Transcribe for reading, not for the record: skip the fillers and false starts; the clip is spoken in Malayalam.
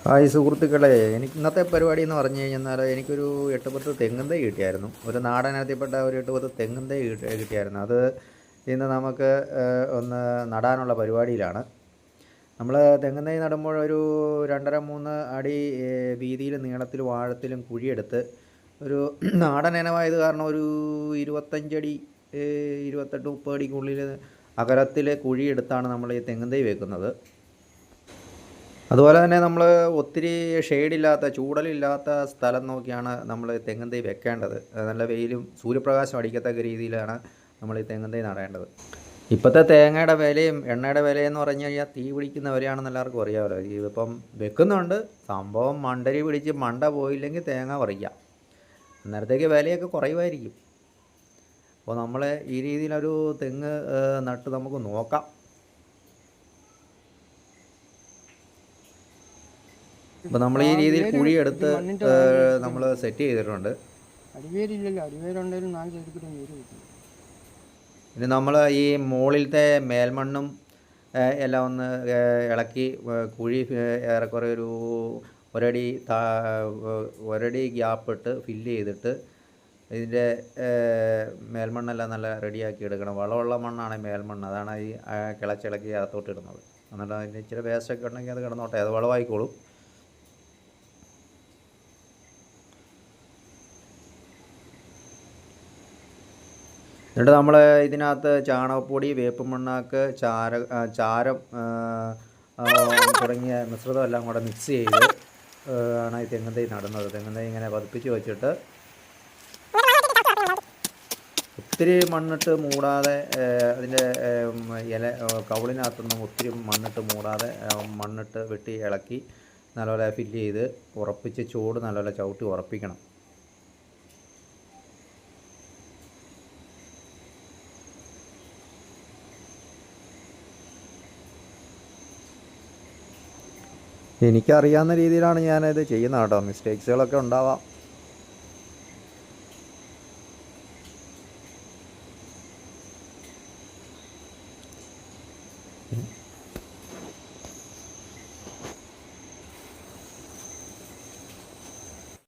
ഹായ് സുഹൃത്തുക്കളെ, എനിക്ക് ഇന്നത്തെ പരിപാടി എന്ന് പറഞ്ഞു കഴിഞ്ഞാൽ എനിക്കൊരു 8-10 തെങ്ങും തൈ കിട്ടിയായിരുന്നു. ഒരു നാടനത്തിൽപ്പെട്ട ഒരു 8-10 തെങ്ങും തൈ കിട്ടിയായിരുന്നു. അത് ഇന്ന് നമുക്ക് ഒന്ന് നടാനുള്ള പരിപാടിയിലാണ്. നമ്മൾ തെങ്ങും തൈ നടുമ്പോൾ ഒരു 2.5-3 അടി വീതിയിലും നീളത്തിലും ആഴത്തിലും കുഴിയെടുത്ത് ഒരു നാടൻ ഇനമായത് കാരണം ഒരു 25 അടി 28-30 അടിക്കുള്ളിൽ അകലത്തിൽ കുഴിയെടുത്താണ് നമ്മൾ ഈ തെങ്ങും തൈ വെക്കുന്നത്. അതുപോലെ തന്നെ നമ്മൾ ഒത്തിരി ഷെയ്ഡില്ലാത്ത ചൂടലില്ലാത്ത സ്ഥലം നോക്കിയാണ് നമ്മൾ തെങ്ങും തൈ വെക്കേണ്ടത്. നല്ല വെയിലും സൂര്യപ്രകാശം അടിക്കത്തക്ക രീതിയിലാണ് നമ്മൾ ഈ തെങ്ങും തൈ നടേണ്ടത്. ഇപ്പോഴത്തെ തേങ്ങയുടെ വിലയും എണ്ണയുടെ വിലയെന്ന് പറഞ്ഞു കഴിഞ്ഞാൽ തീ പിടിക്കുന്ന വിലയാണെന്ന് എല്ലാവർക്കും അറിയാമല്ലോ. ഇതിപ്പം വെക്കുന്നുണ്ട്, സംഭവം മണ്ടരി പിടിച്ച് മണ്ട പോയില്ലെങ്കിൽ തേങ്ങ പറിക്കാം. അന്നേരത്തേക്ക് വിലയൊക്കെ കുറയുമായിരിക്കും. അപ്പോൾ നമ്മൾ ഈ രീതിയിലൊരു തെങ്ങ് നട്ട് നമുക്ക് നോക്കാം. അപ്പോൾ നമ്മൾ ഈ രീതിയിൽ കുഴിയെടുത്ത് നമ്മൾ സെറ്റ് ചെയ്തിട്ടുണ്ട്. ഇനി നമ്മൾ ഈ മുകളിലത്തെ മേൽമണ്ണും എല്ലാം ഒന്ന് ഇളക്കി കുഴി ഏറെക്കുറെ ഒരു ഒരടി ഗ്യാപ്പിട്ട് ഫില്ല് ചെയ്തിട്ട് ഇതിൻ്റെ മേൽമണ്ണെല്ലാം നല്ല റെഡിയാക്കി എടുക്കണം. വളമുള്ള മണ്ണാണ് മേൽമണ്ണ്, അതാണ് ഈ കിളച്ചിളക്കി അകത്തോട്ട് ഇടുന്നത്. എന്നിട്ട് അതിന് ഇച്ചിരി വേസ്റ്റൊക്കെ ഉണ്ടെങ്കിൽ അത് കിടന്നോട്ടെ, അത് വളമായിക്കോളും. എന്നിട്ട് നമ്മൾ ഇതിനകത്ത് ചാണകപ്പൊടി, വേപ്പ് മണ്ണാക്ക്, ചാരം തുടങ്ങിയ മിശ്രിതം എല്ലാം കൂടെ മിക്സ് ചെയ്ത് ആണ് ഈ തെങ്ങും തൈ നടുന്നത്. തെങ്ങും തൈ ഇങ്ങനെ പതിപ്പിച്ച് വെച്ചിട്ട് ഒത്തിരി മണ്ണിട്ട് മൂടാതെ, അതിൻ്റെ ഇല കവിളിനകത്തൊന്നും ഒത്തിരി മണ്ണിട്ട് മൂടാതെ മണ്ണിട്ട് വെട്ടി ഇളക്കി നല്ലപോലെ ഫില്ല് ചെയ്ത് ഉറപ്പിച്ച് ചൂട് നല്ലപോലെ ചവിട്ടി ഉറപ്പിക്കണം. എനിക്കറിയാവുന്ന രീതിയിലാണ് ഞാനത് ചെയ്യുന്നത് കേട്ടോ. മിസ്റ്റേക്സുകളൊക്കെ ഉണ്ടാവാം.